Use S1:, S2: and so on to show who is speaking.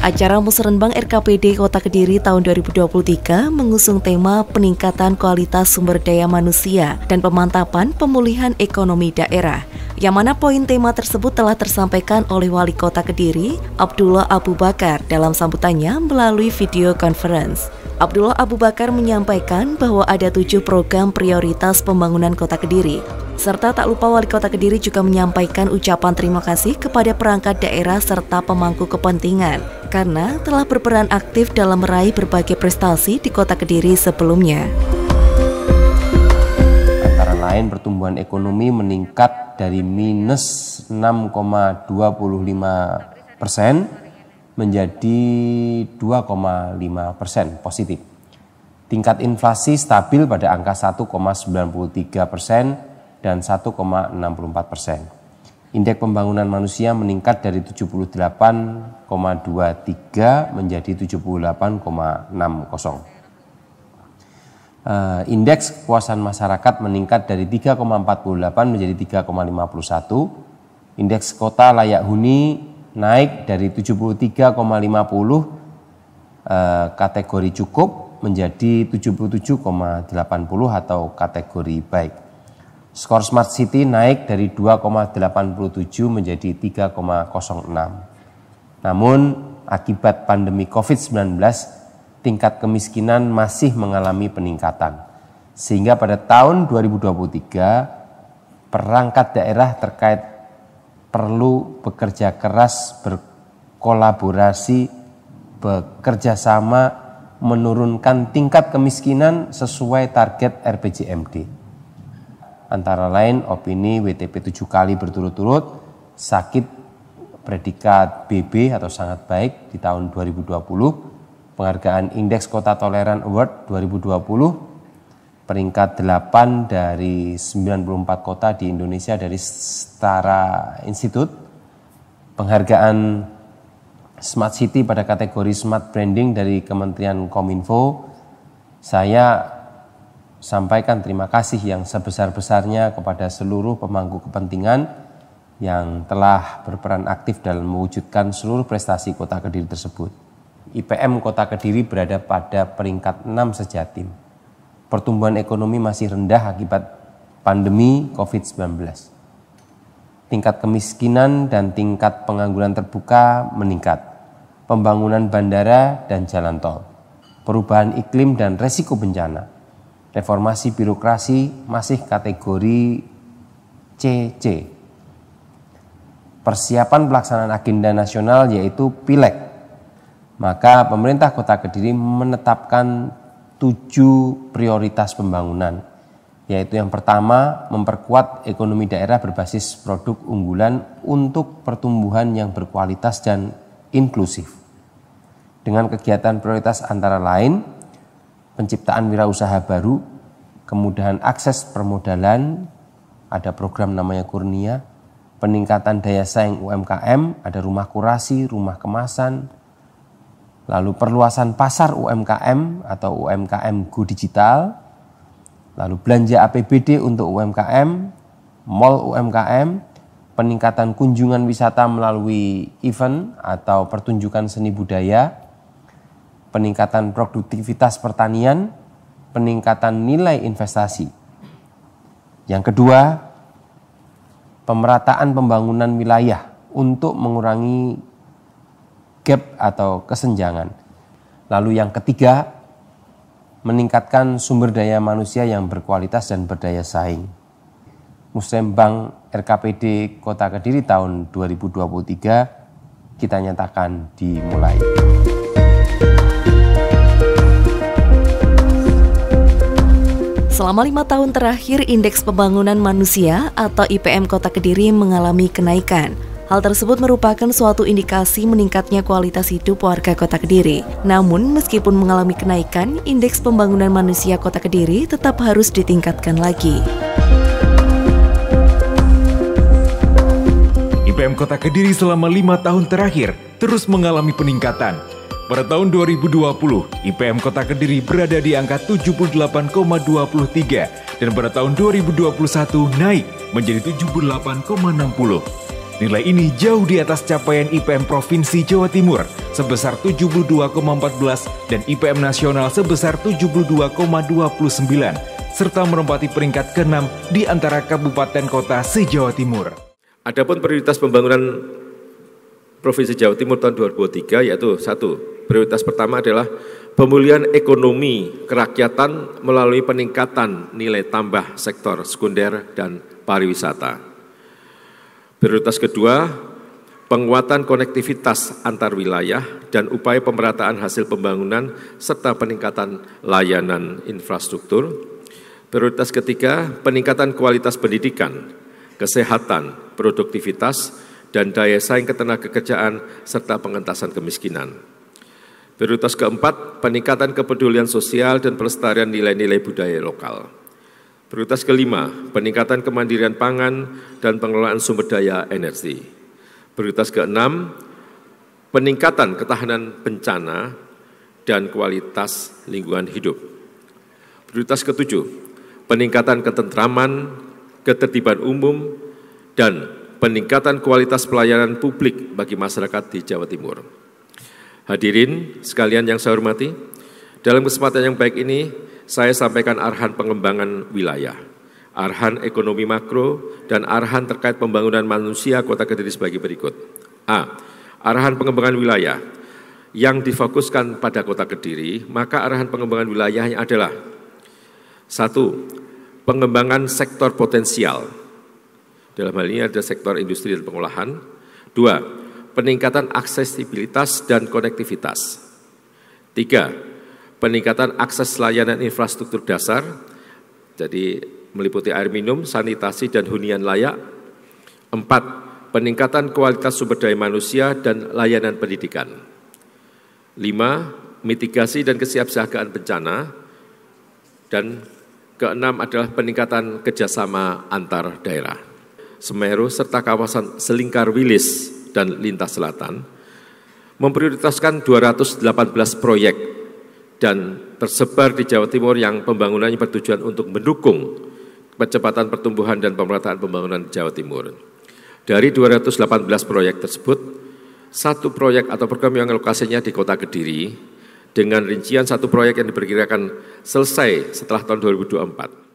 S1: Acara Musrenbang RKPD Kota Kediri tahun 2023 mengusung tema peningkatan kualitas sumber daya manusia dan pemantapan pemulihan ekonomi daerah. Yang mana poin tema tersebut telah tersampaikan oleh Wali Kota Kediri, Abdullah Abu Bakar, dalam sambutannya melalui video conference. Abdullah Abu Bakar menyampaikan bahwa ada 7 program prioritas pembangunan Kota Kediri. Serta tak lupa Wali Kota Kediri juga menyampaikan ucapan terima kasih kepada perangkat daerah serta pemangku kepentingan karena telah berperan aktif dalam meraih berbagai prestasi di Kota Kediri sebelumnya.
S2: Antara lain pertumbuhan ekonomi meningkat dari minus 6,25% menjadi 2,5% positif. Tingkat inflasi stabil pada angka 1,93% dan 1,64%. Indeks pembangunan manusia meningkat dari 78,23 menjadi 78,60. Indeks kepuasan masyarakat meningkat dari 3,48 menjadi 3,51. Indeks kota layak huni naik dari 73,50 kategori cukup menjadi 77,80 atau kategori baik. Skor Smart City naik dari 2,87 menjadi 3,06. Namun akibat pandemi COVID-19, tingkat kemiskinan masih mengalami peningkatan. Sehingga pada tahun 2023, perangkat daerah terkait perlu bekerja keras, berkolaborasi, bekerja sama, menurunkan tingkat kemiskinan sesuai target RPJMD. Antara lain opini WTP 7 kali berturut-turut, sakit predikat BB atau sangat baik di tahun 2020, penghargaan Indeks Kota Toleran Award 2020, peringkat 8 dari 94 kota di Indonesia dari Setara Institute, penghargaan Smart City pada kategori Smart Branding dari Kementerian Kominfo. Saya sampaikan terima kasih yang sebesar-besarnya kepada seluruh pemangku kepentingan yang telah berperan aktif dalam mewujudkan seluruh prestasi Kota Kediri tersebut. IPM Kota Kediri berada pada peringkat 6 sejatim. Pertumbuhan ekonomi masih rendah akibat pandemi COVID-19. Tingkat kemiskinan dan tingkat pengangguran terbuka meningkat. Pembangunan bandara dan jalan tol. Perubahan iklim dan resiko bencana. Reformasi birokrasi masih kategori CC. Persiapan pelaksanaan agenda nasional yaitu Pileg. Maka pemerintah Kota Kediri menetapkan 7 prioritas pembangunan. Yaitu yang pertama, memperkuat ekonomi daerah berbasis produk unggulan untuk pertumbuhan yang berkualitas dan inklusif. Dengan kegiatan prioritas antara lain, penciptaan wirausaha baru, kemudahan akses permodalan, ada program namanya Kurnia, peningkatan daya saing UMKM, ada rumah kurasi, rumah kemasan, lalu perluasan pasar UMKM atau UMKM Go Digital, lalu belanja APBD untuk UMKM, mall UMKM, peningkatan kunjungan wisata melalui event atau pertunjukan seni budaya, peningkatan produktivitas pertanian, peningkatan nilai investasi. Yang kedua, pemerataan pembangunan wilayah untuk mengurangi gap atau kesenjangan. Lalu yang ketiga, meningkatkan sumber daya manusia yang berkualitas dan berdaya saing. Musrenbang RKPD Kota Kediri tahun 2023 kita nyatakan dimulai.
S1: Selama 5 tahun terakhir, Indeks Pembangunan Manusia atau IPM Kota Kediri mengalami kenaikan. Hal tersebut merupakan suatu indikasi meningkatnya kualitas hidup warga Kota Kediri. Namun, meskipun mengalami kenaikan, Indeks Pembangunan Manusia Kota Kediri tetap harus ditingkatkan lagi.
S3: IPM Kota Kediri selama 5 tahun terakhir terus mengalami peningkatan. Pada tahun 2020, IPM Kota Kediri berada di angka 78,23 dan pada tahun 2021 naik menjadi 78,60. Nilai ini jauh di atas capaian IPM Provinsi Jawa Timur sebesar 72,14 dan IPM Nasional sebesar 72,29, serta menempati peringkat ke-6 di antara kabupaten kota se-Jawa Timur.
S4: Adapun prioritas pembangunan Provinsi Jawa Timur tahun 2023 yaitu 1. Prioritas pertama adalah pemulihan ekonomi kerakyatan melalui peningkatan nilai tambah sektor sekunder dan pariwisata. Prioritas kedua, penguatan konektivitas antar wilayah dan upaya pemerataan hasil pembangunan serta peningkatan layanan infrastruktur. Prioritas ketiga, peningkatan kualitas pendidikan, kesehatan, produktivitas, dan daya saing ketenagakerjaan serta pengentasan kemiskinan. Prioritas keempat, peningkatan kepedulian sosial dan pelestarian nilai-nilai budaya lokal. Prioritas kelima, peningkatan kemandirian pangan dan pengelolaan sumber daya energi. Prioritas keenam, peningkatan ketahanan bencana dan kualitas lingkungan hidup. Prioritas ketujuh, peningkatan ketentraman, ketertiban umum, dan peningkatan kualitas pelayanan publik bagi masyarakat di Jawa Timur. Hadirin sekalian yang saya hormati, dalam kesempatan yang baik ini, saya sampaikan arahan pengembangan wilayah, arahan ekonomi makro, dan arahan terkait pembangunan manusia Kota Kediri sebagai berikut. A. Arahan pengembangan wilayah yang difokuskan pada Kota Kediri, maka arahan pengembangan wilayahnya adalah 1. Pengembangan sektor potensial. Dalam hal ini ada sektor industri dan pengolahan. 2. Peningkatan aksesibilitas dan konektivitas. 3. Peningkatan akses layanan infrastruktur dasar, jadi meliputi air minum, sanitasi, dan hunian layak. 4. Peningkatan kualitas sumber daya manusia dan layanan pendidikan. 5. Mitigasi dan kesiapsiagaan bencana. Dan keenam adalah peningkatan kerjasama antar daerah. Semeru serta kawasan Selingkar Wilis dan Lintas Selatan memprioritaskan 218 proyek dan tersebar di Jawa Timur yang pembangunannya bertujuan untuk mendukung percepatan pertumbuhan dan pemerataan pembangunan di Jawa Timur. Dari 218 proyek tersebut, 1 proyek atau program yang lokasinya di Kota Kediri dengan rincian 1 proyek yang diperkirakan selesai setelah tahun 2024.